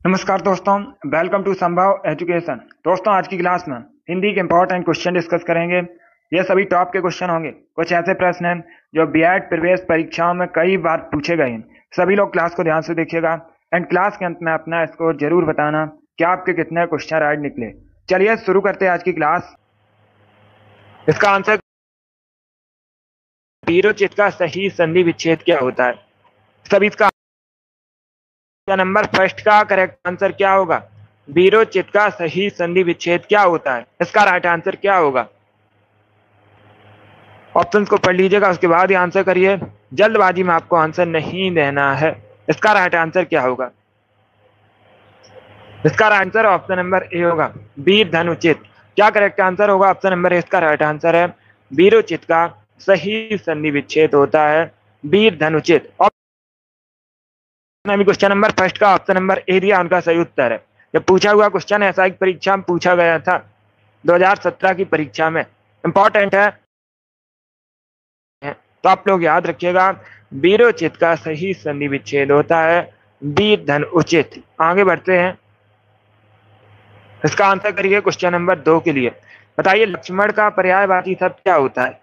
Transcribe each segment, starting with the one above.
नमस्कार दोस्तों, welcome to संभव एजुकेशन। दोस्तों, आज की क्लास में हिंदी के इंपॉर्टेंट क्वेश्चन डिस्कस करेंगे। ये सभी टॉप के क्वेश्चन होंगे। कुछ ऐसे प्रश्न हैं जो बीएड प्रवेश परीक्षाओं में कई बार पूछे गए हैं। सभी लोग क्लास को ध्यान से देखिएगा एंड क्लास के अंत में अपना स्कोर जरूर बताना कि आपके कितने क्वेश्चन राइट निकले। चलिए शुरू करते हैं आज की क्लास। इसका आंसर, बीरोचित का सही संधि विच्छेद क्या होता है? सभी इसका नंबर फर्स्ट का करेक्ट आंसर क्या होगा? बीरोचित का सही संधि विच्छेद क्या होता है? इसका राइट आंसर क्या होगा? ऑप्शंस को पढ़ लीजिएगा, उसके बाद ही आंसर करिए। जल्दबाजी में आपको आंसर नहीं देना है। इसका राइट आंसर क्या होगा? इसका right answer option number A होगा, वीर धनुचित। क्या करेक्ट आंसर होगा? ऑप्शन नंबर ए इसका राइट आंसर है। बीरोचित का सही संधि विच्छेद होता है वीर धनुचित। क्वेश्चन नंबर फर्स्ट का ऑप्शन नंबर ए दिया, उनका सही उत्तर है। जब पूछा हुआ क्वेश्चन ऐसा एक परीक्षा में पूछा गया था 2017 की परीक्षा में, इंपॉर्टेंट है तो आप लोग याद रखिएगा। बीरोचित का सही संधि विच्छेद होता है वीर धन उचित। आगे बढ़ते हैं, इसका आंसर करिए क्वेश्चन नंबर 2 के लिए। बताइए लक्ष्मण का पर्यायवाची शब्द क्या होता है?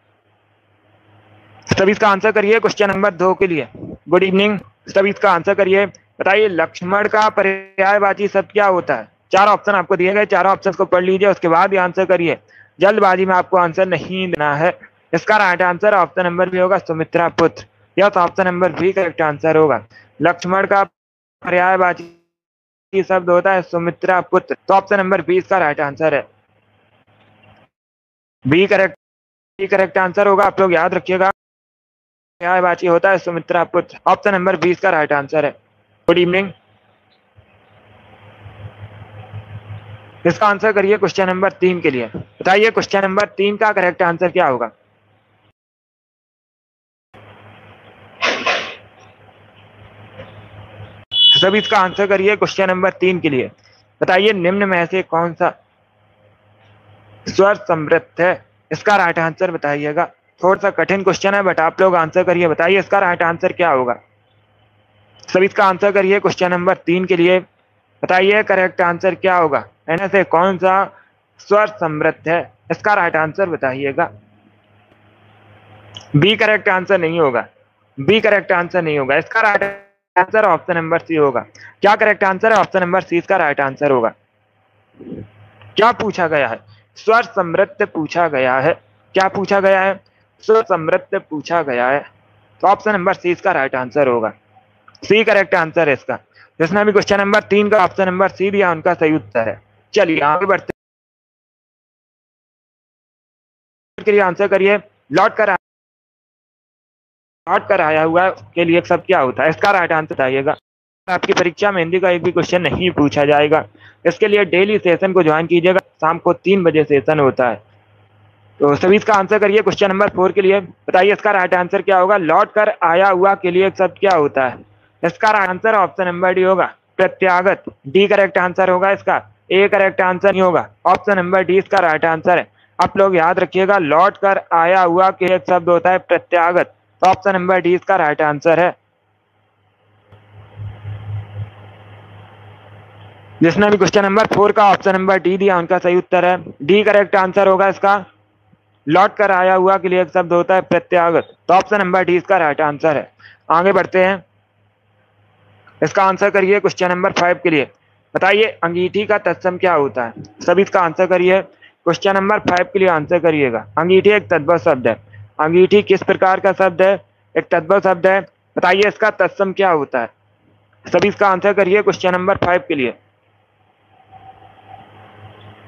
सभी इसका आंसर करिए क्वेश्चन नंबर 2 के लिए। गुड इवनिंग, सभी इसका आंसर करिए। बताइए लक्ष्मण का पर्यायवाची शब्द क्या होता है? 4 ऑप्शन आपको दिए गए, 4 ऑप्शन को पढ़ लीजिए, उसके बाद ही आंसर करिए। जल्दबाजी में आपको आंसर नहीं देना है। इसका right answer option number B होगा, सुमित्रा पुत्र। Yes, option number B correct answer होगा। लक्ष्मण का पर्यायवाची शब्द होता है सुमित्रा पुत्र, तो ऑप्शन नंबर बी इसका राइट आंसर है। बी करेक्ट आंसर होगा, आप लोग याद रखिएगा। पर्यायवाची होता है सुमित्रा पुत्र, ऑप्शन नंबर 20 का राइट आंसर है। गुड इवनिंग, इसका आंसर करिए क्वेश्चन नंबर 3 के लिए। बताइए क्वेश्चन नंबर 3 का करेक्ट आंसर क्या होगा? सभी इसका आंसर करिए क्वेश्चन नंबर 3 के लिए। बताइए निम्न में से कौन सा स्वर समृद्ध है? इसका राइट आंसर बताइएगा। थोड़ा सा कठिन क्वेश्चन है बट आप लोग आंसर करिए। बताइए इसका राइट आंसर क्या होगा? सभी इसका आंसर करिए क्वेश्चन नंबर 3 के लिए। बताइए करेक्ट आंसर क्या होगा? इनमें से कौन सा स्वर समृद्ध है? इसका राइट आंसर बताइएगा। बी करेक्ट आंसर नहीं होगा, बी करेक्ट आंसर नहीं होगा। इसका right answer option number C होगा। क्या करेक्ट आंसर है? ऑप्शन नंबर सी इसका राइट आंसर होगा। क्या पूछा गया है? स्वर समृद्ध पूछा गया है। क्या पूछा गया है? स्वर समृद्ध पूछा गया है, तो ऑप्शन नंबर सी इसका राइट आंसर होगा। सी करेक्ट आंसर है इसका। जिसने भी क्वेश्चन नंबर 3 का ऑप्शन नंबर सी दिया, उनका सही उत्तर है। चलिए आगे बढ़ते के लिए आंसर करिए। लौट कर आया हुआ के लिए शब्द क्या होता है? इसका राइट आंसर बताइएगा। आपकी परीक्षा में हिंदी का एक भी क्वेश्चन नहीं पूछा जाएगा। इसके लिए डेली सेशन को ज्वाइन कीजिएगा, शाम को 3 बजे सेशन होता है। तो सभी इसका आंसर करिए क्वेश्चन नंबर 4 के लिए। बताइए इसका राइट आंसर क्या होगा? लौट कर आया हुआ के लिए एक शब्द क्या होता है? इसका right answer option number D होगा, प्रत्यागत। डी करेक्ट आंसर होगा इसका, ए करेक्ट आंसर नहीं होगा। ऑप्शन नंबर डी इसका राइट आंसर है। आप लोग याद रखिएगा, लौट कर आया हुआ के एक शब्द होता है प्रत्यागत, तो ऑप्शन नंबर डी इसका राइट आंसर है। जिसने भी क्वेश्चन नंबर 4 का ऑप्शन नंबर डी दिया, उनका सही उत्तर है। डी करेक्ट आंसर होगा इसका। लौट कर आया हुआ के लिए एक शब्द होता है प्रत्यागत, तो ऑप्शन नंबर डी इसका राइट आंसर है। आगे बढ़ते हैं, इसका आंसर करिए क्वेश्चन नंबर 5 के लिए। बताइए अंगीठी का तत्सम क्या होता है? सभी इसका आंसर करिए। क्वेश्चन नंबर 5 के लिए आंसर करिएगा। अंगीठी एक तद्भव शब्द है। अंगीठी किस प्रकार का शब्द है? एक तद्भव शब्द है। बताइए इसका तत्सम क्या होता है? सभी इसका आंसर करिए क्वेश्चन नंबर 5 के लिए।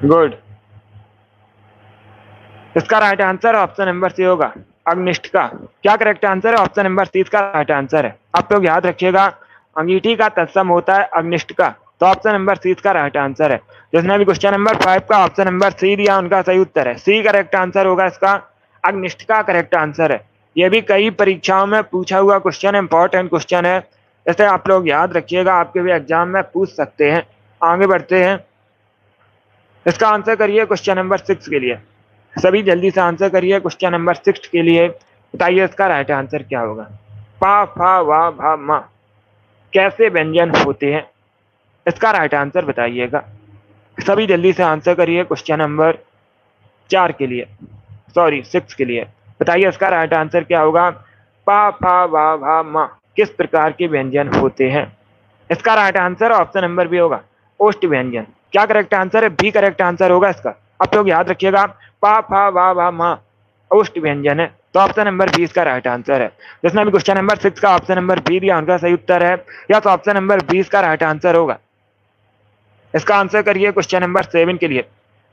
गुड, इसका right answer option number C होगा, अग्निष्ठ का। क्या करेक्ट आंसर है? ऑप्शन नंबर सी इसका राइट आंसर है। आप लोग याद रखिएगा, अंगीठी का तत्सम होता है अग्निष्ठ का, तो ऑप्शन नंबर सी इसका राइट आंसर है। जिसने भी क्वेश्चन नंबर 5 का ऑप्शन नंबर सी दिया, उनका सही उत्तर है। सी करेक्ट आंसर होगा इसका, अग्निष्ठ का करेक्ट आंसर है। यह भी कई परीक्षाओं में पूछा हुआ क्वेश्चन है, इंपॉर्टेंट क्वेश्चन है, इसे आप लोग याद रखिएगा, आपके भी एग्जाम में पूछ सकते हैं। आगे बढ़ते हैं, इसका आंसर करिए क्वेश्चन नंबर 6 के लिए। सभी जल्दी से आंसर करिए क्वेश्चन नंबर 6 के लिए। बताइए इसका राइट आंसर क्या होगा? पा फा वा भा मा कैसे व्यंजन होते हैं? इसका राइट आंसर बताइएगा। सभी जल्दी से आंसर करिए क्वेश्चन नंबर 4 के लिए, सॉरी 6 के लिए। बताइए इसका राइट आंसर क्या होगा। पा फा वा भा मा किस प्रकार के व्यंजन होते हैं। इसका right answer option number B होगा, ओष्ठ व्यंजन। क्या करेक्ट आंसर है, बी करेक्ट आंसर होगा इसका। आप लोग याद रखिएगा, पा फा वा भा मा ओष्ठ व्यंजन है, तो ऑप्शन नंबर बी इसका राइट आंसर है। जिसने भी क्वेश्चन नंबर 6 का ऑप्शन नंबर बी दिया उनका सही उत्तर है, या तो ऑप्शन नंबर 20 का राइट आंसर होगा। इसका आंसर करिए क्वेश्चन नंबर 7 के लिए।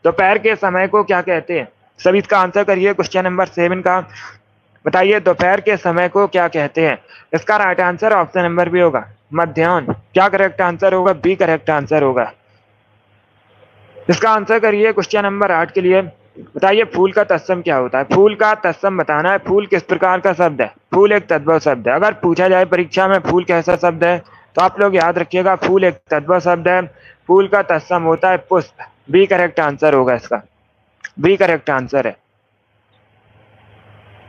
दोपहर के समय को क्या कहते हैं। सभी इसका आंसर करिए क्वेश्चन नंबर 7 का। बताइए दोपहर के समय को क्या कहते हैं। इसका right answer option number B होगा, मध्याह्न। क्या करेक्ट आंसर होगा, बी करेक्ट आंसर होगा। इसका आंसर करिए क्वेश्चन नंबर 8 के लिए। बताइए फूल का तत्सम क्या होता है। फूल का तत्सम बताना है। फूल किस प्रकार का शब्द है। फूल एक तद्भव शब्द है। अगर पूछा जाए परीक्षा में फूल कैसा शब्द है, तो आप लोग याद रखिएगा फूल एक तद्भव शब्द है। फूल का तत्सम होता है पुष्प। बी करेक्ट आंसर होगा इसका, बी करेक्ट आंसर है।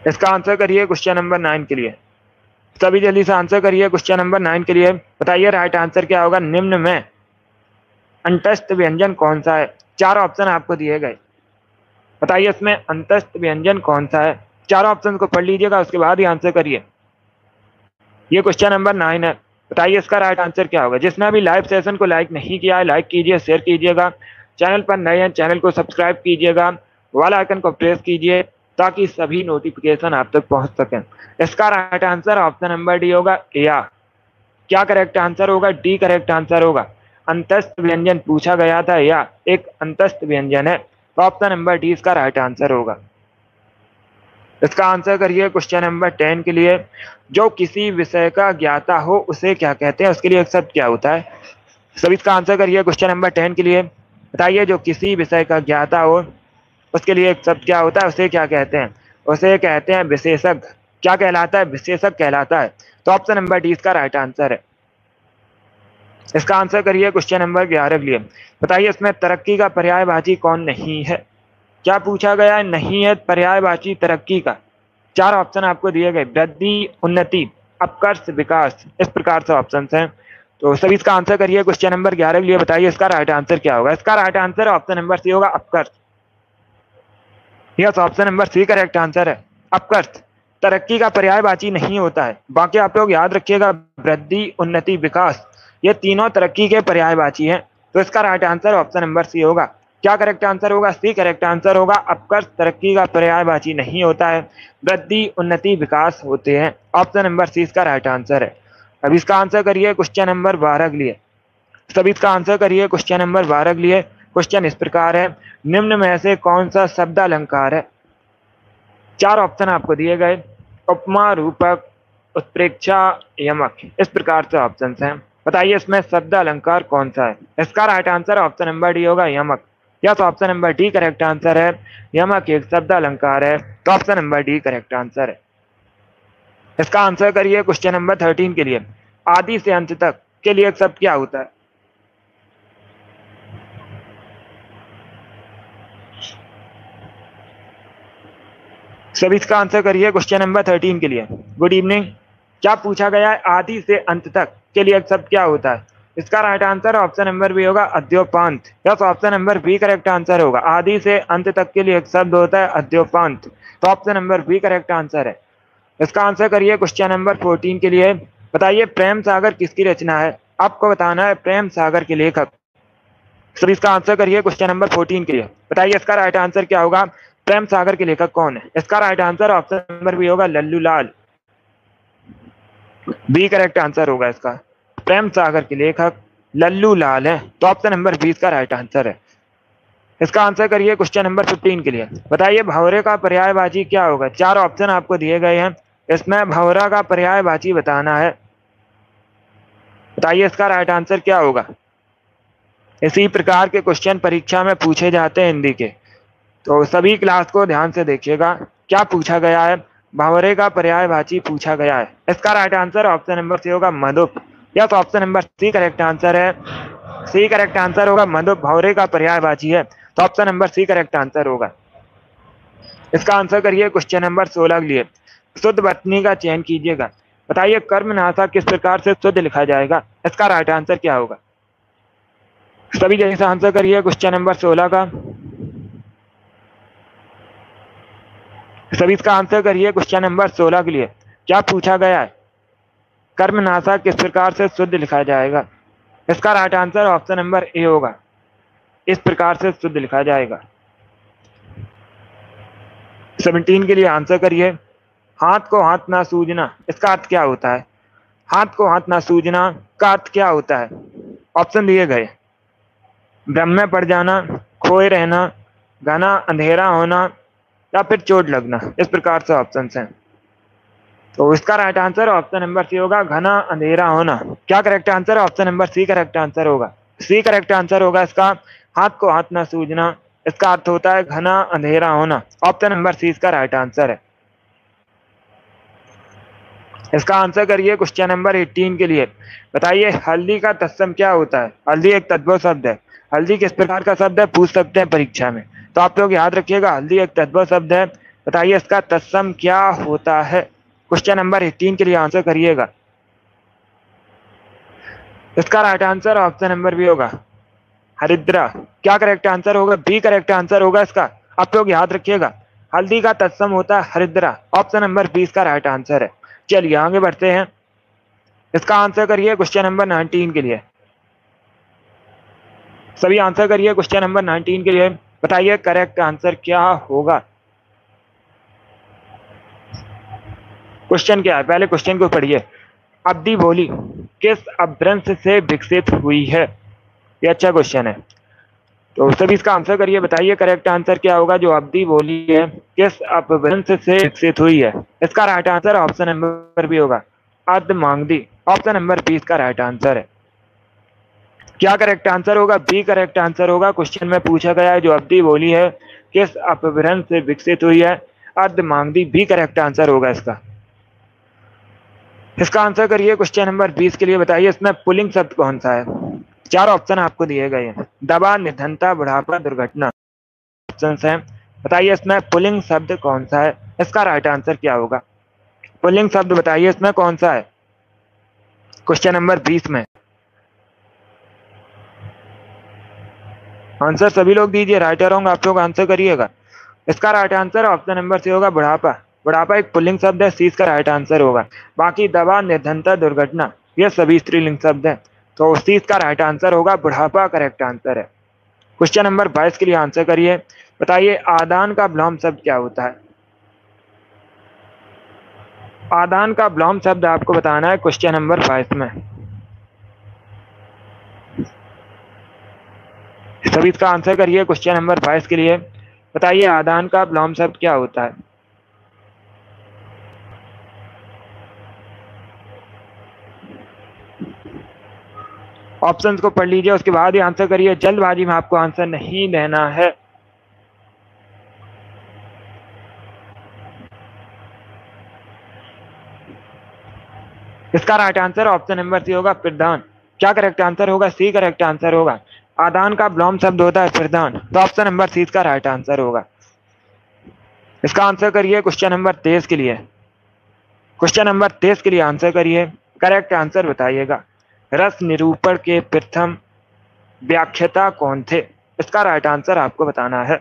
इसका आंसर करिए क्वेश्चन नंबर 9 के लिए। सभी जल्दी से आंसर करिए क्वेश्चन नंबर 9 के लिए। बताइए राइट आंसर क्या होगा। निम्न में अंतस्थ व्यंजन कौन सा है। 4 ऑप्शन आपको दिए गए। बताइए इसमें अंतस्थ व्यंजन कौन सा है। 4 ऑप्शन को पढ़ लीजिएगा, उसके बाद ही आंसर करिए। ये क्वेश्चन नंबर 9 है। बताइए इसका राइट आंसर क्या होगा। जिसने अभी लाइव सेशन को लाइक नहीं किया है, लाइक कीजिए, शेयर कीजिएगा। चैनल पर नए हैं, चैनल को सब्सक्राइब कीजिएगा, वाला आइकन को प्रेस कीजिए, ताकि सभी नोटिफिकेशन आप तक पहुंच सकें। इसका right answer option number D होगा, या। क्या करेक्ट आंसर होगा, डी करेक्ट आंसर होगा। अंतस्थ व्यंजन पूछा गया था, या एक अंतस्थ व्यंजन है, तो ऑप्शन नंबर डी इसका राइट आंसर होगा। इसका आंसर करिए क्वेश्चन नंबर 10 के लिए। जो किसी विषय का ज्ञाता हो उसे क्या कहते हैं। उसके लिए एक शब्द क्या होता है। सभी इसका आंसर करिए क्वेश्चन नंबर 10 के लिए। बताइए जो किसी विषय का ज्ञाता हो उसके लिए एक शब्द क्या होता है, उसे क्या कहते हैं। उसे कहते हैं विशेषज्ञ। क्या कहलाता है, विशेषज्ञ कहलाता है, तो ऑप्शन नंबर डी इसका राइट आंसर है। इसका आंसर करिए क्वेश्चन नंबर 11 के लिए। बताइए इसमें तरक्की का पर्यायवाची कौन नहीं है। क्या पूछा गया है, नहीं है पर्यायवाची तरक्की का। 4 ऑप्शन आपको दिए गए, वृद्धि, उन्नति, अपकर्ष, विकास। इस प्रकार से ऑप्शन हैं, तो सभी इसका आंसर करिए क्वेश्चन नंबर 11 के लिए। बताइए इसका राइट आंसर क्या होगा। इसका right answer option number C होगा, अपकर्ष। Yes, option number C correct answer है, अपकर्ष। तरक्की का पर्यायवाची नहीं होता है। बाकी आप लोग याद रखिएगा, वृद्धि, उन्नति, विकास, ये तीनों तरक्की के पर्यायवाची हैं, तो इसका right answer option number C होगा। क्या करेक्ट आंसर होगा, सी करेक्ट आंसर होगा। अपकर्ष तरक्की का पर्यायवाची नहीं होता है, वृद्धि, उन्नति, विकास होते हैं। ऑप्शन नंबर सी इसका राइट आंसर है। अब इसका आंसर करिए क्वेश्चन नंबर 12 के लिए। सभी इसका आंसर करिए क्वेश्चन नंबर 12 के लिए। क्वेश्चन इस प्रकार है, निम्न में से कौन सा शब्द अलंकार है। 4 ऑप्शन आपको दिए गए, उपमा, रूपक, उत्प्रेक्षा, यमक। इस प्रकार से ऑप्शन हैं। बताइए इसमें शब्द अलंकार कौन सा है। इसका right answer option number D होगा, यमक। या तो option number D correct answer है, यमक एक शब्द अलंकार है, तो option number D correct answer है। इसका आंसर करिए क्वेश्चन नंबर 13 के लिए। आदि से अंत तक के लिए एक शब्द क्या होता है। सभी इसका आंसर करिए क्वेश्चन नंबर 13 के लिए। Good evening. क्या पूछा गया है, आदि से अंत तक के लिए एक शब्द क्या होता है। इसका right answer option number B होगा, अद्योपांत। Yes, option number B correct answer होगा। आदि से अंत तक के लिए एक शब्द होता है, अद्योपांत, तो option number B correct answer है। इसका आंसर करिए क्वेश्चन नंबर 14 के लिए। बताइए प्रेम सागर किसकी रचना है। आपको बताना है प्रेम सागर के लेखक। सभी इसका आंसर करिए क्वेश्चन नंबर 14 के लिए। बताइए इसका राइट आंसर क्या होगा, प्रेम सागर के लेखक कौन है। इसका right answer option number B होगा, Lallu Lal. B correct answer होगा इसका। प्रेम सागर के लेखक लल्लू लाल है, तो ऑप्शन नंबर 20 का राइट आंसर है। इसका आंसर करिए क्वेश्चन नंबर 15 के लिए। बताइए भंवरे का पर्यायवाची क्या होगा। 4 ऑप्शन आपको दिए गए हैं, इसमें भंवरा का पर्यायवाची बताना है। बताइए इसका राइट आंसर क्या होगा। इसी प्रकार के क्वेश्चन परीक्षा में पूछे जाते हैं हिंदी के, तो सभी क्लास को ध्यान से देखिएगा। क्या पूछा गया है, भंवरे का पर्यायवाची पूछा गया है। इसका right answer option number C होगा, मधुप। या तो option number C correct answer है, सी करेक्ट आंसर होगा, मधुप भंवरे का पर्यायवाची है, तो option number C correct answer होगा। इसका आंसर करिए क्वेश्चन नंबर 16 के लिए। शुद्ध वर्तनी का चयन कीजिएगा। बताइए कर्मनाशा किस प्रकार से शुद्ध लिखा जाएगा। इसका राइट आंसर क्या होगा। सभी जल्दी से आंसर करिए क्वेश्चन नंबर 16 का। सभी इसका आंसर करिए क्वेश्चन नंबर 16 के लिए। क्या पूछा गया है? कर्मनाशा किस प्रकार से शुद्ध लिखा जाएगा? इसका right answer option number A होगा, इस प्रकार से शुद्ध लिखा जाएगा। 17 के लिए आंसर करिए। हाथ को हाथ ना सूझना, इसका अर्थ क्या होता है? हाथ को हाथ ना सूझना का अर्थ क्या होता है? ऑप्शन दिए गए। भ्रम में पड़ जाना, खोए रहना, घना अंधेरा होना, या फिर चोट लगना। इस प्रकार से ऑप्शन हैं। तो इसका right answer option number C होगा, घना अंधेरा होना। क्या करेक्ट आंसर है? Option number C correct answer होगा। सी करेक्ट आंसर होगा इसका। हाथ को हाथ ना सूझना, इसका अर्थ होता है घना अंधेरा होना। ऑप्शन नंबर सी इसका राइट आंसर है। इसका आंसर करिए क्वेश्चन नंबर 18 के लिए। बताइए हल्दी का तत्सम क्या होता है? हल्दी एक तद्भव शब्द है। हल्दी किस प्रकार का शब्द है, पूछ सकते हैं परीक्षा में। तो आप लोग याद रखिएगा, हल्दी एक तद्भव शब्द है। बताइए इसका तत्सम क्या होता है? क्वेश्चन नंबर 18 के लिए आंसर करिएगा। इसका right answer option number B होगा, हरिद्रा। क्या करेक्ट आंसर होगा? बी करेक्ट आंसर होगा इसका। आप लोग याद रखिएगा, हल्दी का तत्सम होता है हरिद्रा। ऑप्शन नंबर 20 का राइट आंसर है। चलिए आगे बढ़ते हैं। इसका आंसर करिए क्वेश्चन नंबर 19 के लिए। सभी आंसर करिए क्वेश्चन नंबर 19 के लिए। बताइए करेक्ट आंसर क्या होगा? क्वेश्चन क्या है, पहले क्वेश्चन को पढ़िए। अवधि बोली किस अपभ्रंश से विकसित हुई है? ये अच्छा क्वेश्चन है। तो सभी इसका आंसर करिए। बताइए करेक्ट आंसर क्या होगा? जो अवधि बोली है किस अपभ्रंश से विकसित हुई है? इसका right answer option number B होगा, अर्धमांगदी। ऑप्शन नंबर 20 का राइट आंसर है। क्या करेक्ट आंसर होगा? बी करेक्ट आंसर होगा। क्वेश्चन में पूछा गया है जो अवधि बोली है किस अपभ्रंश से विकसित हुई है? अर्धमांगदी। बी करेक्ट आंसर होगा इसका। इसका आंसर करिए क्वेश्चन नंबर 20 के लिए। बताइए इसमें पुल्लिंग शब्द कौन सा है? चार ऑप्शन आपको दिए गए हैं, दवा, निधनता, बुढ़ापा, दुर्घटना। ऑप्शन है, बताइए इसमें पुल्लिंग शब्द कौन सा है? इसका राइट आंसर क्या होगा? पुल्लिंग शब्द बताइए इसमें कौन सा है क्वेश्चन नंबर 20 में। आंसर सभी लोग दीजिए, राइट और रॉन्ग आप लोग आंसर करिएगा। इसका right answer option number C होगा, बुढ़ापा। बुढ़ापा एक पुल्लिंग शब्द है, सी इसका राइट आंसर होगा। बाकी दवा, निधनता, दुर्घटना ये सभी स्त्रीलिंग शब्द है, तो सी इसका राइट आंसर होगा, बुढ़ापा करेक्ट आंसर है। क्वेश्चन नंबर 22 के लिए आंसर करिए। बताइए आदान का विलोम शब्द क्या होता है? आदान का विलोम शब्द आपको बताना है क्वेश्चन नंबर 22 में। सभी इसका आंसर करिए क्वेश्चन नंबर 22 के लिए। बताइए आदान का विलोम शब्द क्या होता है? ऑप्शंस को पढ़ लीजिए, उसके बाद ही आंसर करिए। जल्दबाजी में आपको आंसर नहीं देना है। इसका right answer option number C होगा, प्रदान। क्या करेक्ट आंसर होगा? सी करेक्ट आंसर होगा। आदान का विलोम शब्द होता है प्रदान, तो ऑप्शन नंबर सी इसका राइट आंसर होगा। इसका आंसर करिए क्वेश्चन नंबर 23 के लिए। क्वेश्चन नंबर 23 के लिए आंसर करिए, करेक्ट आंसर बताइएगा। रस निरूपण के प्रथम व्याख्याता कौन थे? इसका राइट आंसर आपको बताना है।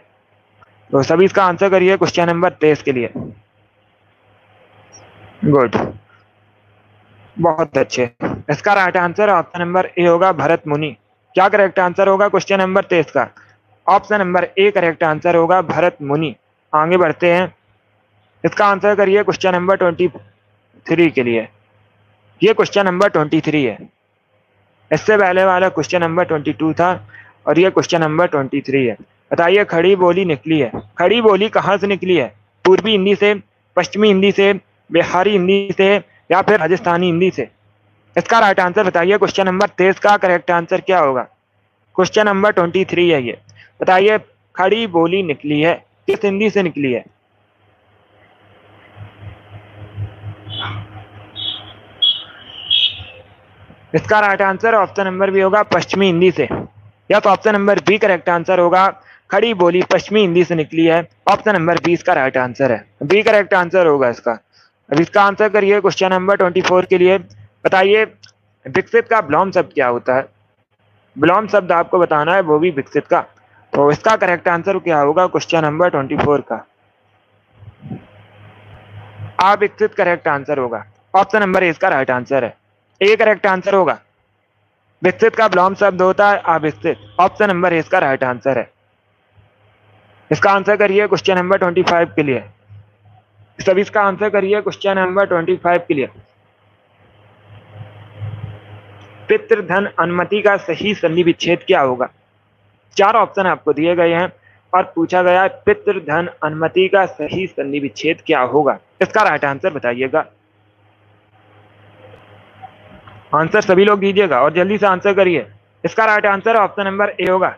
तो सभी इसका आंसर करिए क्वेश्चन नंबर 23 के लिए। गुड, बहुत अच्छे। इसका right answer option number A होगा, भरत मुनि। क्या करेक्ट आंसर होगा क्वेश्चन नंबर 23 का? Option number A correct answer होगा, भरत मुनि। आगे बढ़ते हैं। इसका आंसर करिए क्वेश्चन नंबर 23 के लिए। ये क्वेश्चन नंबर 23 है। इससे पहले वाला क्वेश्चन नंबर 22 था और ये क्वेश्चन नंबर 23 है। बताइए खड़ी बोली निकली है। खड़ी बोली कहाँ से निकली है? पूर्वी हिंदी से, पश्चिमी हिंदी से, बिहारी हिंदी से, या फिर राजस्थानी हिंदी से? इसका राइट आंसर बताइए। क्वेश्चन नंबर 23 का करेक्ट आंसर क्या होगा? क्वेश्चन नंबर 23 है ये। बताइए खड़ी बोली निकली है किस हिंदी से निकली है? इसका right answer option number B होगा, पश्चिमी हिंदी से। या तो option number B correct answer होगा, खड़ी बोली पश्चिमी हिंदी से निकली है। ऑप्शन नंबर 20 का राइट आंसर है, बी करेक्ट आंसर होगा इसका। अब इसका आंसर करिए क्वेश्चन नंबर 24 के लिए। बताइए विकसित का विलोम शब्द क्या होता है? विलोम शब्द आपको बताना है, वो भी विकसित का। तो इसका करेक्ट आंसर क्या होगा क्वेश्चन नंबर 24 का? अविकसित करेक्ट आंसर होगा। ऑप्शन नंबर ए इसका राइट आंसर है। ए करेक्ट आंसर होगा। विकसित का विलोम शब्द होता है अविकसित। ऑप्शन नंबर ए इसका राइट आंसर है। इसका आंसर करिए क्वेश्चन नंबर 25 के लिए। सभी इसका आंसर करिए क्वेश्चन नंबर 25 के लिए। पितृधन अनुमति का सही संधि विच्छेद क्या होगा? 4 ऑप्शन आपको दिए गए हैं और पूछा गया है पितृधन अनुमति का सही संधि विच्छेद क्या होगा? इसका राइट आंसर बताइएगा। आंसर सभी लोग दीजिएगा और जल्दी से आंसर करिए। इसका right answer option number A होगा,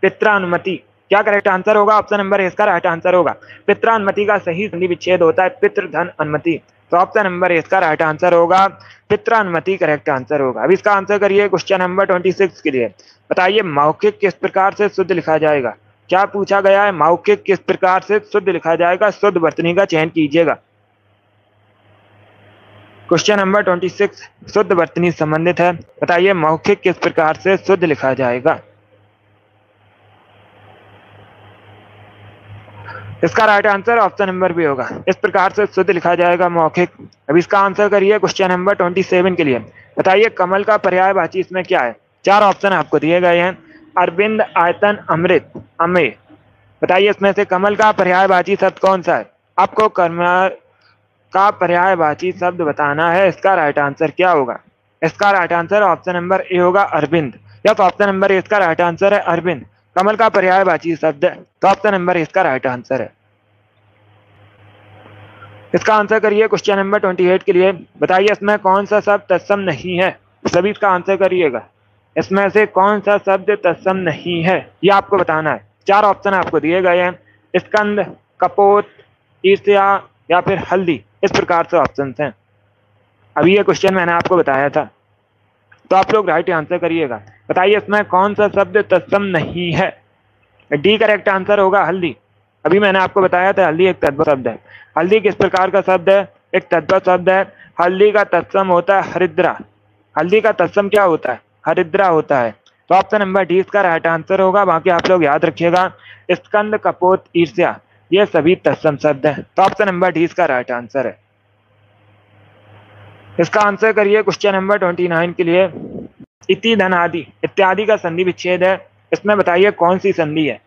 पित्रानुमति। क्या करेक्ट आंसर होगा? ऑप्शन नंबर ए इसका राइट आंसर होगा। पित्रानुमति का सही संधि विच्छेद होता है पितृधन अनुमति। तो ऑप्शन नंबर ए इसका राइट आंसर होगा, पित्रानुमति करेक्ट आंसर होगा। अब इसका आंसर करिए क्वेश्चन नंबर 26 के लिए। बताइए मौखिक किस प्रकार से शुद्ध लिखा जाएगा? क्या पूछा गया है? मौखिक किस प्रकार से शुद्ध लिखा जाएगा? शुद्ध वर्तनी का चयन कीजिएगा। क्वेश्चन नंबर 26 शुद्ध वर्तनी संबंधित है। बताइए मौखिक किस प्रकार से शुद्ध लिखा जाएगा? इसका right answer option number B होगा, इस प्रकार से शुद्ध लिखा जाएगा मौखिक। अब इसका आंसर करिए क्वेश्चन नंबर 27 के लिए। बताइए कमल का पर्यायवाची इसमें क्या है? 4 ऑप्शन आपको दिए गए हैं, अरविंद, आयतन, अमृत, अमेय। बताइए इसमें से कमल का पर्यायवाची शब्द कौन सा है? आपको कमल का पर्यायवाची शब्द बताना है। इसका राइट आंसर क्या होगा? इसका right answer option number A होगा, अरविंद। यस, ऑप्शन नंबर ए इसका राइट आंसर है, अरविंद। कमल का पर्यायवाची शब्द है, तो ऑप्शन नंबर ए इसका राइट आंसर है। इसका आंसर करिए क्वेश्चन नंबर 28 के लिए। बताइए इसमें कौन सा शब्द तत्सम नहीं है? सभी इसका आंसर करिएगा। इसमें से कौन सा शब्द तत्सम नहीं है, ये आपको बताना है। 4 ऑप्शन आपको दिए गए हैं, स्कंद, कपोत, ईर्ष्या या फिर हल्दी। इस प्रकार से ऑप्शन हैं। अभी ये क्वेश्चन मैंने आपको बताया था, तो आप लोग राइट आंसर करिएगा। बताइए इसमें कौन सा शब्द तत्सम नहीं है? डी करेक्ट आंसर होगा, हल्दी। अभी मैंने आपको बताया था हल्दी एक तद्भव शब्द है। हल्दी किस प्रकार का शब्द है? एक तद्भव शब्द है। हल्दी का तत्सम होता है हरिद्रा। हल्दी का तत्सम क्या होता है? हरिद्रा होता है। तो ऑप्शन नंबर डी इसका राइट आंसर होगा। बाकी आप लोग याद रखिएगा, स्कंद, कपोत, ईर्ष्या ये सभी तत्सम शब्द हैं। तो ऑप्शन नंबर डी इसका राइट आंसर है। इसका आंसर करिए क्वेश्चन नंबर 29 के लिए। इति, धन, आदि, इत्यादि का संधि विच्छेद है। इसमें बताइए कौन सी संधि है?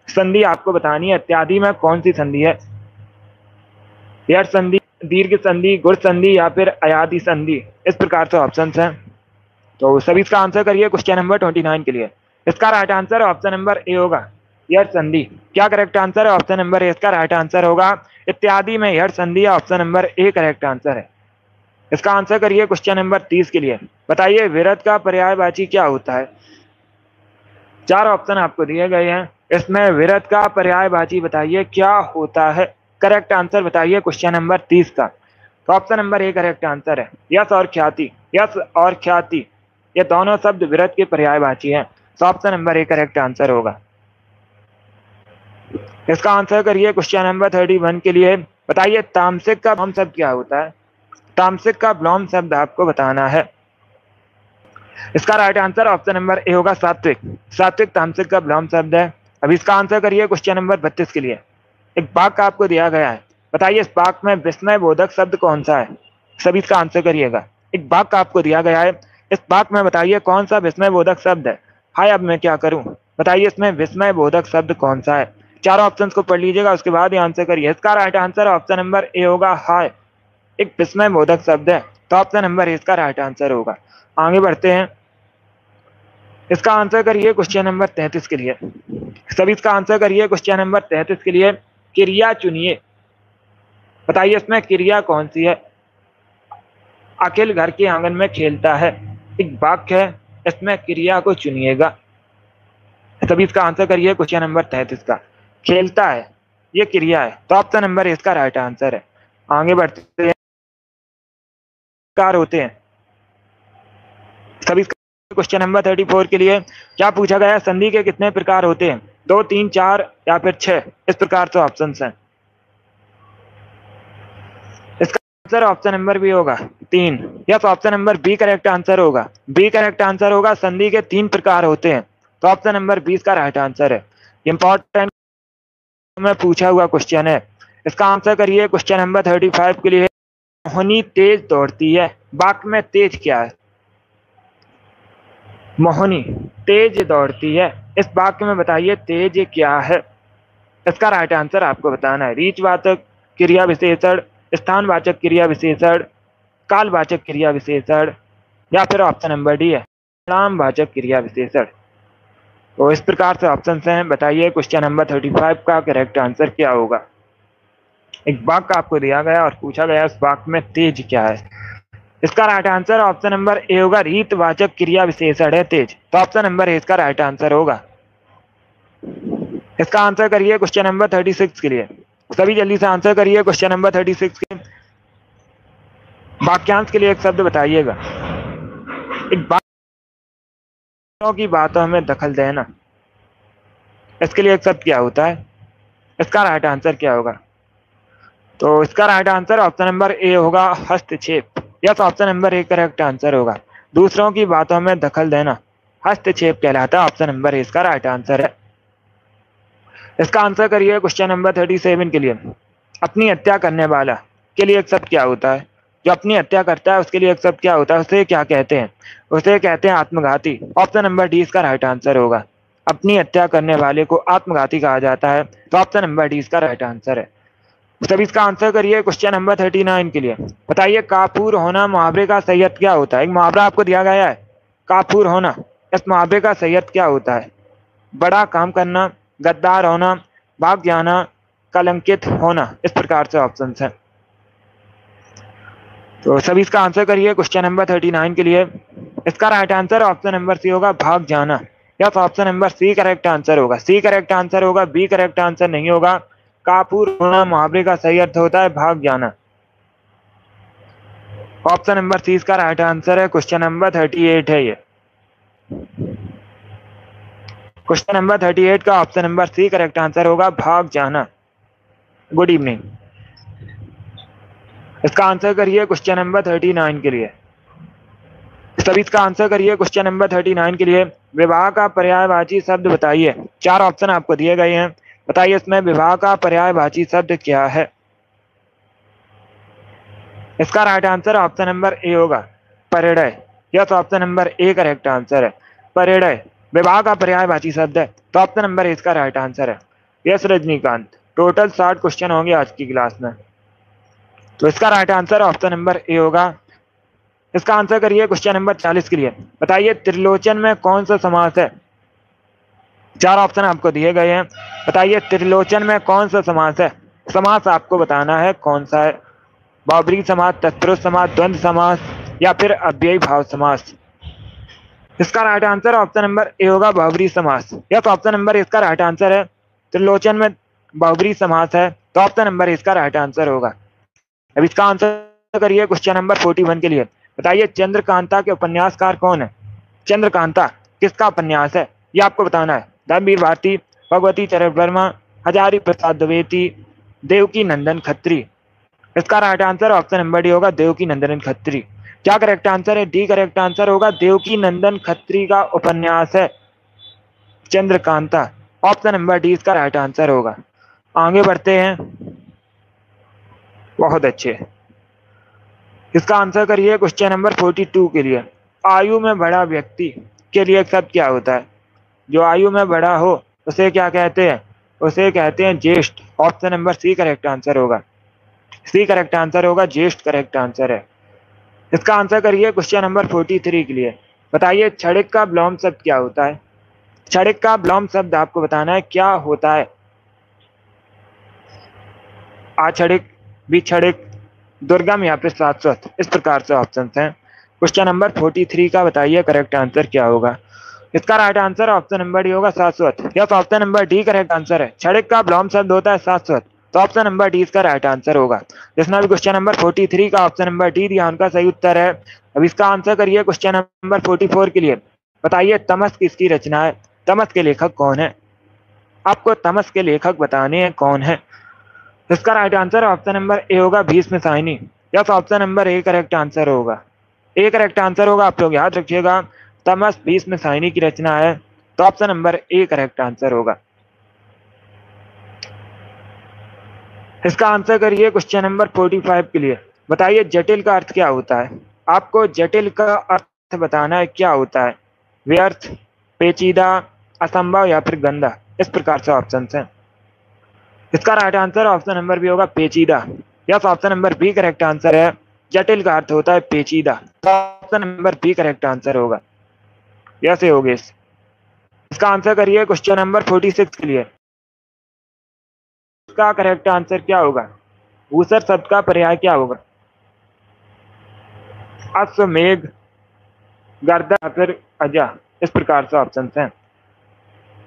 संधि आपको बतानी है, इत्यादि में कौन सी संधि है? यट संधि, दीर्घ संधि, गुण संधि या फिर अयादि संधि। इस प्रकार से ऑप्शंस हैं। तो सभी इसका आंसर करिए क्वेश्चन नंबर 29 के लिए। इसका right answer option number A होगा, यट संधि। क्या करेक्ट आंसर है? ऑप्शन नंबर ए इसका राइट आंसर होगा। इत्यादि में यट संधि, option number A correct answer है। इसका आंसर करिए क्वेश्चन नंबर 30 के लिए। बताइए विरत का पर्यायवाची क्या होता है? 4 ऑप्शन आपको दिए गए हैं, इसमें विरत का पर्यायवाची बताइए क्या होता है? करेक्ट आंसर बताइए क्वेश्चन नंबर 30 का। तो option number A correct answer है। यश और ख्याति, यश और ख्याति ये दोनों शब्द विरत के पर्यायवाची हैं। तो option number A correct answer होगा। इसका आंसर करिए क्वेश्चन नंबर 31 के लिए। बताइए तामसिक का विलोम शब्द क्या होता है? तामसिक का विलोम शब्द आपको बताना है। इसका right answer option number A होगा, सात्विक। सात्विक तामसिक का विलोम शब्द है। अभी इसका आंसर करिए क्वेश्चन नंबर 32 के लिए। एक वाक्य आपको दिया गया है। बताइए इस वाक्य में विस्मय बोधक शब्द कौन सा है? सभी इसका आंसर करिएगा। एक वाक्य आपको दिया गया है, इस वाक्य में बताइए कौन सा विस्मय बोधक शब्द है? हाय, अब मैं क्या करूं? बताइए इसमें विस्मय बोधक शब्द कौन सा है? 4 ऑप्शन को पढ़ लीजिएगा, उसके बाद ही आंसर करिए। इसका right answer option number A होगा, हाय एक विस्मय बोधक शब्द है। तो ऑप्शन नंबर ए इसका राइट आंसर होगा। आगे बढ़ते हैं। इसका आंसर करिए क्वेश्चन नंबर 33 के लिए। सभी इसका आंसर करिए क्वेश्चन नंबर 33 के लिए। क्रिया चुनिए। बताइए इसमें क्रिया कौन सी है? अखिल घर के आंगन में खेलता है। एक वाक्य है, इसमें क्रिया को चुनिएगा। सभी इसका आंसर करिए क्वेश्चन नंबर 33 का। खेलता है ये क्रिया है, तो ऑप्शन नंबर ए इसका राइट आंसर है। आगे बढ़ते हैं। कार होते हैं। सभी क्वेश्चन नंबर 34 के लिए क्या पूछा गया है? संधि के कितने प्रकार होते हैं? 2, 3, 4 या फिर 6। इस प्रकार से ऑप्शंस हैं। इसका आंसर ऑप्शन नंबर बी होगा, 3। Yes, option number B correct answer होगा। बी करेक्ट आंसर होगा। संधि के 3 प्रकार होते हैं, तो ऑप्शन नंबर 20 का राइट आंसर है। इंपॉर्टेंट में पूछा हुआ क्वेश्चन है, इसका आंसर करिए। क्वेश्चन नंबर 35 के लिए, मोहिनी तेज दौड़ती है, वाक्य में तेज क्या है? मोहिनी तेज दौड़ती है, इस वाक्य में बताइए तेज क्या है? इसका राइट आंसर आपको बताना है। रीचवाचक क्रिया विशेषण, स्थानवाचक क्रिया विशेषण, कालवाचक क्रिया विशेषण, या फिर ऑप्शन नंबर डी है नामवाचक क्रिया विशेषण। तो इस प्रकार से ऑप्शन हैं, बताइए क्वेश्चन नंबर 35 का करेक्ट आंसर क्या होगा। एक वाक्य आपको दिया गया और पूछा गया उस वाक्य में तेज क्या है। इसका right answer option number A होगा। रीतवाचक क्रिया विशेषण है तेज, तो ऑप्शन नंबर ए इसका राइट आंसर होगा। इसका आंसर करिए क्वेश्चन नंबर 36 के लिए। सभी जल्दी से आंसर करिए क्वेश्चन नंबर 36 के। वाक्यांश के लिए एक शब्द बताइएगा। एक बातों की बातों में दखल देना, इसके लिए एक शब्द क्या होता है? इसका राइट आंसर क्या होगा? तो इसका right answer option number A होगा, हस्तक्षेप। Yes, option number A correct answer होगा। दूसरों की बातों में दखल देना हस्तक्षेप कहलाता है। ऑप्शन नंबर ए इसका राइट आंसर है। इसका आंसर करिए क्वेश्चन नंबर 37 के लिए। अपनी हत्या करने वाला के लिए एक शब्द क्या होता है? जो अपनी हत्या करता है उसके लिए एक शब्द क्या होता है? उसे क्या कहते हैं? उसे कहते हैं आत्मघाती। ऑप्शन नंबर डी इसका राइट आंसर होगा। अपनी हत्या करने वाले को आत्मघाती कहा जाता है, तो ऑप्शन नंबर डी इसका राइट आंसर है। सभी इसका आंसर करिए क्वेश्चन नंबर 39 के लिए। बताइए काफूर होना मुहावरे का सही अर्थ क्या होता है? एक मुहावरा आपको दिया गया है, काफूर होना, इस मुहावरे का सही अर्थ क्या होता है? बड़ा काम करना, गद्दार होना, भाग जाना, कलंकित होना, इस प्रकार से ऑप्शन है। तो सभी इसका आंसर करिए क्वेश्चन नंबर 39 के लिए। इसका right answer option number C होगा, भाग जाना। या तो option number C correct answer होगा। सी करेक्ट आंसर होगा, बी करेक्ट आंसर नहीं होगा। काफूर होना मुहावरे का सही अर्थ होता है भाग जाना। ऑप्शन नंबर सी इसका राइट आंसर है। क्वेश्चन नंबर 38 है ये। क्वेश्चन नंबर 38 का option number C correct answer होगा, भाग जाना। Good evening. इसका आंसर करिए क्वेश्चन नंबर 39 के लिए। सभी इसका आंसर करिए क्वेश्चन नंबर 39 के लिए। विवाह का पर्यायवाची शब्द बताइए। 4 ऑप्शन आपको दिए गए हैं, बताइए इसमें विवाह का पर्यायवाची शब्द क्या है? इसका right answer option number A होगा, परिणय। Yes, option number A correct answer है, परिणय विवाह का पर्यायवाची शब्द है, तो ऑप्शन नंबर ए इसका राइट आंसर है। यस रजनीकांत, टोटल 60 क्वेश्चन होंगे आज की क्लास में, तो इसका right answer option number A होगा। इसका आंसर करिए क्वेश्चन नंबर 40 के लिए। बताइए त्रिलोचन में कौन सा समास है? 4 ऑप्शन आपको दिए गए हैं, बताइए त्रिलोचन में कौन सा समास है? समास आपको बताना है कौन सा है। बहुब्रीहि समास, तत्पुरुष समास, द्वंद्व समास, या फिर अव्ययी भाव समास। इसका right answer option number A होगा, बहुब्रीहि समास। यस, ऑप्शन नंबर इसका राइट आंसर है। त्रिलोचन में बहुब्रीहि समास है, तो ऑप्शन नंबर इसका राइट आंसर होगा। अब इसका आंसर करिए क्वेश्चन नंबर 41 के लिए। बताइए चंद्रकांता के उपन्यासकार कौन है? चंद्रकांता किसका उपन्यास है, ये आपको बताना है। धर्मवीर भारती, भगवती चरण वर्मा, हजारी प्रसाद द्विवेदी, देवकी नंदन खत्री। इसका right answer option number D होगा, देवकी नंदन खत्री। क्या करेक्ट आंसर है? डी करेक्ट आंसर होगा, देवकी नंदन खत्री का उपन्यास है चंद्रकांता। ऑप्शन नंबर डी इसका राइट आंसर होगा। आगे बढ़ते हैं, बहुत अच्छे। इसका आंसर करिए क्वेश्चन नंबर 42 के लिए। आयु में बड़ा व्यक्ति के लिए एक शब्द क्या होता है? जो आयु में बड़ा हो उसे क्या कहते हैं? उसे कहते हैं ज्येष्ठ। Option number C correct answer होगा, सी करेक्ट आंसर होगा, ज्येष्ठ करेक्ट आंसर है। इसका आंसर करिए क्वेश्चन नंबर 43 के लिए। बताइए क्षणिक का विलोम शब्द क्या होता है? क्षणिक का विलोम शब्द आपको बताना है क्या होता है। आक्षणिक, विक्षणिक, दुर्गम, या फिर शाश्वत, इस प्रकार से ऑप्शन हैं। क्वेश्चन नंबर 43 का बताइए करेक्ट आंसर क्या होगा। इसका right answer option number D होगा, शाश्वत। Yes, option number D correct answer है। क्षणिक का विलोम शब्द होता है शाश्वत, तो ऑप्शन नंबर डी इसका राइट आंसर होगा। जिसने भी क्वेश्चन नंबर 43 का ऑप्शन नंबर डी दिया उनका सही उत्तर है। अब इसका आंसर करिए क्वेश्चन नंबर 44 के लिए। बताइए तमस किसकी रचना है? तमस के लेखक कौन है? आपको तमस के लेखक बताने हैं कौन है। इसका right answer option number A होगा, Bhisham Sahni. Yes, option number A correct answer होगा। ए करेक्ट आंसर होगा, आप लोग याद रखिएगा। तमस भीष्म साहिनी की रचना है, तो option number A correct answer होगा। इसका आंसर करिए क्वेश्चन नंबर 45 के लिए। बताइए जटिल का अर्थ क्या होता है। आपको जटिल का अर्थ बताना है, क्या होता है। व्यर्थ, पेचीदा, असंभव या फिर गंदा, इस प्रकार से ऑप्शन है। इसका right answer option number B होगा, पेचीदा। Yes, option number B correct answer है। जटिल का अर्थ होता है पेचीदा, तो option number B correct answer होगा। यस योगेश। इसका आंसर करिए क्वेश्चन नंबर 46 के लिए। इसका करेक्ट आंसर क्या होगा। ऊसर शब्द का पर्याय क्या होगा। अश्वमेघ, गर्दन या फिर अजा, इस प्रकार से ऑप्शन हैं।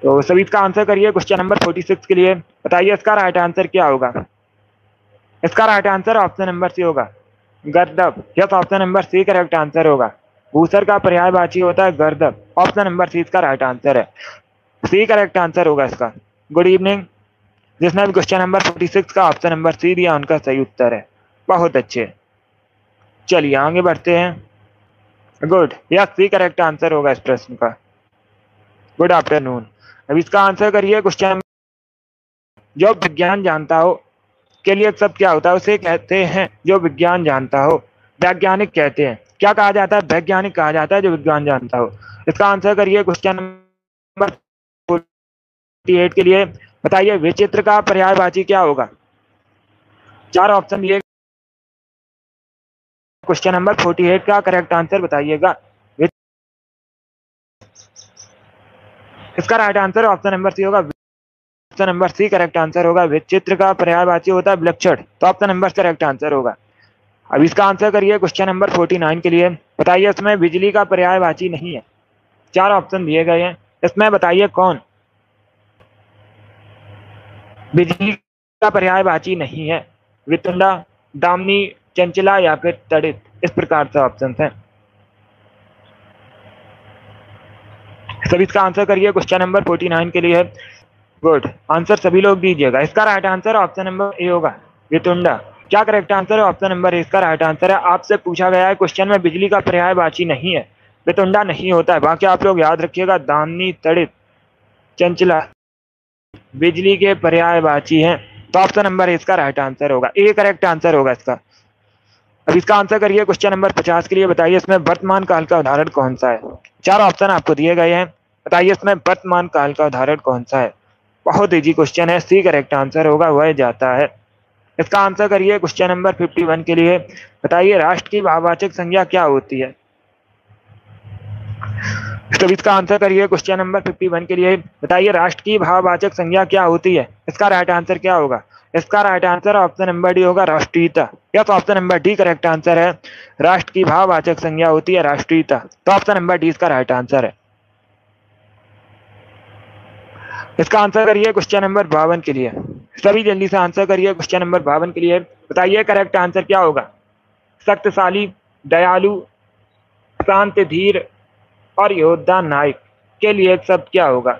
तो सभी इसका आंसर करिए क्वेश्चन नंबर 46 के लिए। बताइए इसका राइट आंसर क्या होगा। इसका right answer option number C होगा, गर्दभ। Yes, option number C correct answer होगा। भूसर का पर्यायवाची होता है गर्दभ, ऑप्शन नंबर सी इसका राइट आंसर है। सी करेक्ट आंसर होगा इसका। Good evening. जिसने भी क्वेश्चन नंबर 46 का ऑप्शन नंबर सी दिया उनका सही उत्तर है। बहुत अच्छे। चलिए आगे बढ़ते हैं। Good, yes C correct answer होगा इस प्रश्न का। Good afternoon. अब इसका आंसर करिए क्वेश्चन। जो विज्ञान जानता हो के लिए सब क्या होता है, उसे कहते हैं जो विज्ञान जानता हो। वैज्ञानिक कहते हैं, क्या कहा जाता है, वैज्ञानिक कहा जाता है जो विज्ञान जानता हो। इसका आंसर करिए क्वेश्चन नंबर 48 के लिए। बताइए विचित्र का पर्यायवाची क्या होगा। चार ऑप्शन दिए। क्वेश्चन नंबर 48 का करेक्ट आंसर बताइएगा। इसका right answer option number C होगा, option number C correct answer होगा। विचित्र का पर्यायवाची होता है विलक्षण, तो ऑप्शन नंबर करेक्ट आंसर होगा। अब इसका आंसर करिए क्वेश्चन नंबर 49 के लिए। बताइए इसमें बिजली का पर्यायवाची नहीं है। चार ऑप्शन दिए गए हैं, इसमें बताइए कौन बिजली का पर्यायवाची नहीं है। वितुंडा, दामिनी, चंचला या फिर तड़ित, इस प्रकार से ऑप्शन हैं। सभी इसका आंसर करिए क्वेश्चन नंबर 49 के लिए। गुड, आंसर सभी लोग दीजिएगा। इसका right answer option number A होगा, वितुंडा। क्या करेक्ट आंसर है, ऑप्शन नंबर ए इसका राइट आंसर है। आपसे पूछा गया है क्वेश्चन में बिजली का पर्यायवाची नहीं है, वितुंडा नहीं होता है। बाकी आप लोग याद रखिएगा, दामिनी, तड़ित, चंचला बिजली के पर्यायवाची हैं, तो ऑप्शन नंबर इसका राइट आंसर होगा, ए करेक्ट आंसर होगा इसका। अब इसका आंसर करिए क्वेश्चन नंबर 50 के लिए। बताइए इसमें वर्तमान काल का उदाहरण कौन सा है। चार ऑप्शन आपको दिए गए हैं, बताइए इसमें वर्तमान काल का उदाहरण कौन सा है। बहुत इजी क्वेश्चन है, सी करेक्ट आंसर होगा, वह जाता है। इसका आंसर करिए क्वेश्चन नंबर 51 के लिए। बताइए राष्ट्र की भाववाचक संज्ञा क्या होती है। तो इसका आंसर करिए क्वेश्चन नंबर 51 के लिए। बताइए राष्ट्र की भाववाचक संज्ञा क्या होती है। इसका राइट आंसर क्या होगा। इसका right answer option number D होगा, राष्ट्रीयता। Yes, option number D correct answer है। राष्ट्र की भाववाचक संज्ञा होती है राष्ट्रीयता, तो ऑप्शन नंबर डी इसका राइट आंसर है। इसका आंसर करिए क्वेश्चन नंबर 52 के लिए। सभी जल्दी से आंसर करिए क्वेश्चन नंबर 52 के लिए। बताइए करेक्ट आंसर क्या होगा। शक्तिशाली, दयालु, शांत, धीर और योद्धा नायक के लिए एक शब्द क्या होगा।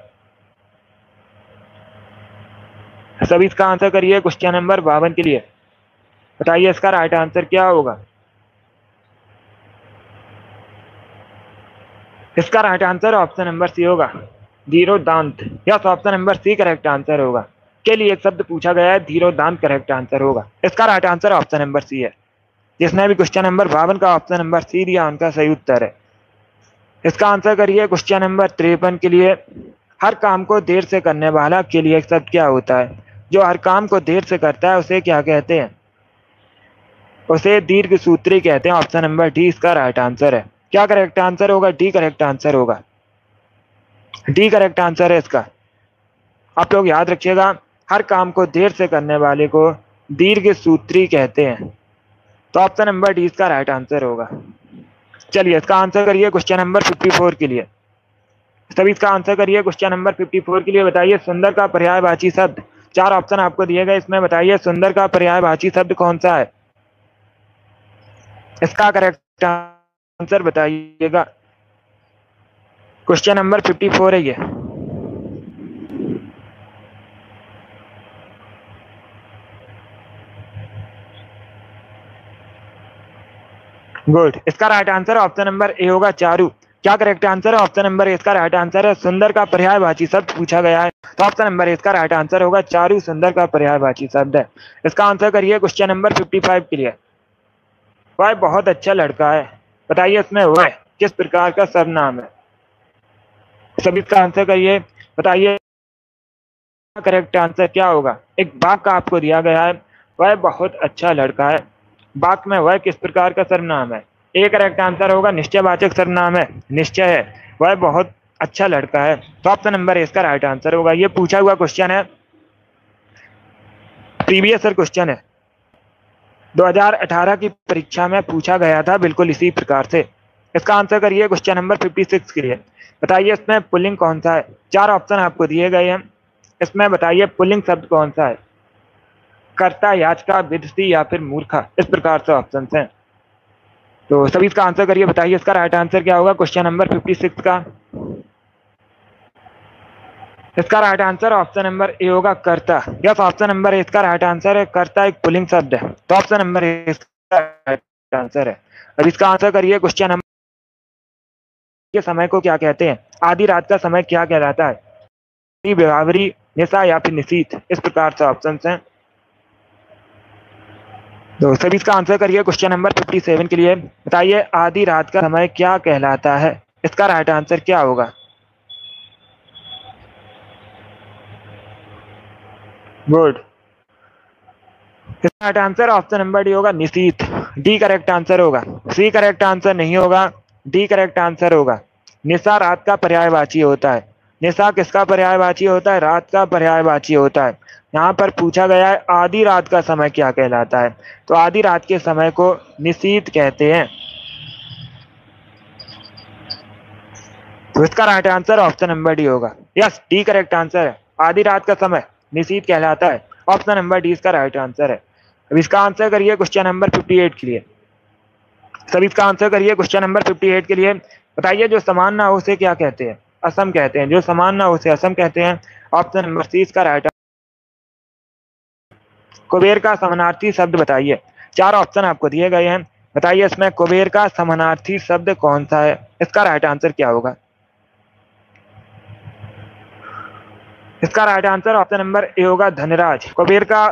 सभी इसका आंसर करिए क्वेश्चन नंबर 52 के लिए। बताइए इसका राइट आंसर क्या होगा। इसका right answer option number C होगा, धीरोदांत। Yes, option number C correct answer होगा। के लिए एक शब्द पूछा गया है, धीरोदांत करेक्ट आंसर होगा। इसका right answer option number C है। जिसने भी क्वेश्चन नंबर 52 का ऑप्शन नंबर सी दिया उनका सही उत्तर है। इसका आंसर करिए क्वेश्चन नंबर 53 के लिए। हर काम को देर से करने वाला के लिए एक शब्द क्या होता है। जो हर काम को देर से करता है उसे क्या कहते हैं। उसे दीर्घ सूत्री कहते हैं, ऑप्शन नंबर डी इसका राइट आंसर है। क्या करेक्ट आंसर होगा, डी करेक्ट आंसर होगा। डी करेक्ट आंसर है इसका। आप लोग याद रखिएगा, हर काम को देर से करने वाले को दीर्घ सूत्री कहते हैं, तो ऑप्शन नंबर डी इसका राइट आंसर होगा। चलिए इसका आंसर करिए क्वेश्चन नंबर 54 के लिए। सभी इसका आंसर करिए क्वेश्चन नंबर 54 के लिए। बताइए सुंदर का पर्यायवाची शब्द। चार ऑप्शन आपको दिए गए, इसमें बताइए सुंदर का पर्यायवाची शब्द कौन सा है। इसका करेक्ट आंसर बताइएगा। क्वेश्चन नंबर 54 है ये। गुड। इसका right answer option number A होगा चारू। क्या करेक्ट आंसर है? ऑप्शन नंबर ए इसका राइट आंसर है। सुंदर का पर्यायवाची शब्द पूछा गया है, तो ऑप्शन नंबर ए इसका राइट आंसर होगा चारू सुंदर का पर्यायवाची शब्द है। इसका आंसर करिए क्वेश्चन नंबर 55 के लिए। वह बहुत अच्छा लड़का है, बताइए इसमें वह किस प्रकार का सर्वनाम है? सभी इसका आंसर करिए, बताइए करेक्ट आंसर क्या होगा। एक वाक्य आपको दिया गया है, वह बहुत अच्छा लड़का है, वाक्य में वह किस प्रकार का सर्वनाम है? ए करेक्ट आंसर होगा निश्चयवाचक सर्वनाम है, निश्चय है, वह बहुत अच्छा लड़का है, तो ऑप्शन नंबर इसका राइट आंसर होगा। ये पूछा हुआ क्वेश्चन है, प्रीवियस ईयर क्वेश्चन है, 2018 की परीक्षा में पूछा गया था बिल्कुल इसी प्रकार से। इसका आंसर करिए क्वेश्चन नंबर 56 के लिए। बताइए इसमें पुल्लिंग कौन सा है? 4 ऑप्शन आपको दिए गए हैं, इसमें बताइए पुल्लिंग शब्द कौन सा है? कर्ता, याचका, विदुषी या फिर मूर्खा, इस प्रकार से ऑप्शन हैं। तो सभी इसका आंसर करिए, बताइए इसका राइट आंसर क्या होगा क्वेश्चन नंबर 56 का। इसका right answer option number A होगा कर्ता। यस, ऑप्शन नंबर ए इसका राइट आंसर है, कर्ता एक पुल्लिंग शब्द है, तो ऑप्शन नंबर ए इसका राइट आंसर है। अब इसका आंसर करिए क्वेश्चन नंबर के समय को क्या कहते हैं? आधी रात का समय क्या कहलाता है? व्यवहारी, निशा या फिर निशीथ, इस प्रकार से ऑप्शन हैं। तो सभी इसका आंसर करिए क्वेश्चन नंबर 57 के लिए। बताइए आधी रात का समय क्या कहलाता है? इसका राइट आंसर क्या होगा? गुड। इसका right answer option number D होगा निशीथ। डी करेक्ट आंसर होगा, सी करेक्ट आंसर नहीं होगा, डी करेक्ट आंसर होगा। निशा रात का पर्यायवाची होता है। निशा किसका पर्यायवाची होता है? रात का पर्यायवाची होता है। यहाँ पर पूछा गया है आधी रात का समय क्या कहलाता है, तो आधी रात के समय को निशीथ कहते हैं। तो इसका right answer option number D होगा। यस, डी करेक्ट आंसर है, आधी रात का समय निशीथ कहलाता है, ऑप्शन नंबर डी इसका राइट आंसर है। अब इसका आंसर करिए क्वेश्चन नंबर 58 के लिए। सभी इसका आंसर करिए क्वेश्चन नंबर 58 के लिए। बताइए जो समान ना हो उसे क्या कहते हैं? असम कहते हैं। जो समान ना हो उसे असम कहते हैं, ऑप्शन नंबर सी इसका राइट। कुबेर का समानार्थी शब्द बताइए। 4 ऑप्शन आपको दिए गए हैं, बताइए इसमें कुबेर का समानार्थी शब्द कौन सा है? इसका राइट आंसर क्या होगा? इसका right answer option number A होगा धनराज। कुबेर का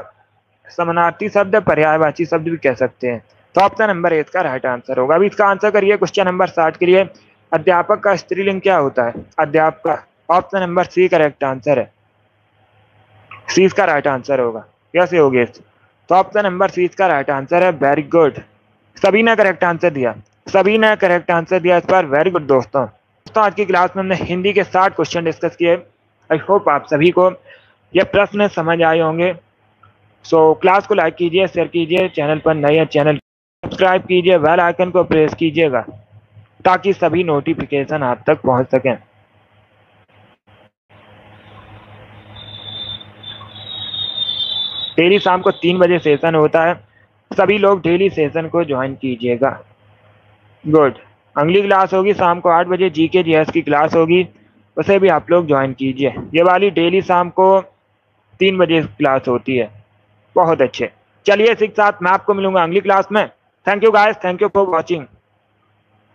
समानार्थी शब्द पर्यायवाची शब्द भी कह सकते हैं, तो ऑप्शन नंबर ए इसका राइट आंसर होगा। अभी इसका आंसर करिए क्वेश्चन नंबर 60 के लिए। अध्यापक का स्त्रीलिंग क्या होता है? अध्यापक, option number C correct answer है, सी इसका राइट आंसर होगा। कैसे हो गया? तो ऑप्शन नंबर सी इसका राइट आंसर है। वेरी गुड, सभी ने करेक्ट आंसर दिया, सभी ने करेक्ट आंसर दिया इस बार। वेरी गुड दोस्तों। आज की क्लास में हमने हिंदी के 60 क्वेश्चन डिस्कस किए। आई होप आप सभी को ये प्रश्न समझ आए होंगे। सो क्लास को लाइक कीजिए, शेयर कीजिए, चैनल पर नए हैं चैनल सब्सक्राइब कीजिए, बेल आइकन को प्रेस कीजिएगा ताकि सभी नोटिफिकेशन आप तक पहुंच सकें। डेली शाम को 3 बजे सेशन होता है, सभी लोग डेली सेशन को ज्वाइन कीजिएगा। गुड। अगली क्लास होगी शाम को 8 बजे, जीके जीएस की क्लास होगी, उसे भी आप लोग ज्वाइन कीजिए। ये वाली डेली शाम को 3 बजे क्लास होती है। बहुत अच्छे, चलिए इसी के साथ मैं आपको मिलूंगा अगली क्लास में। Thank you guys, thank you for watching.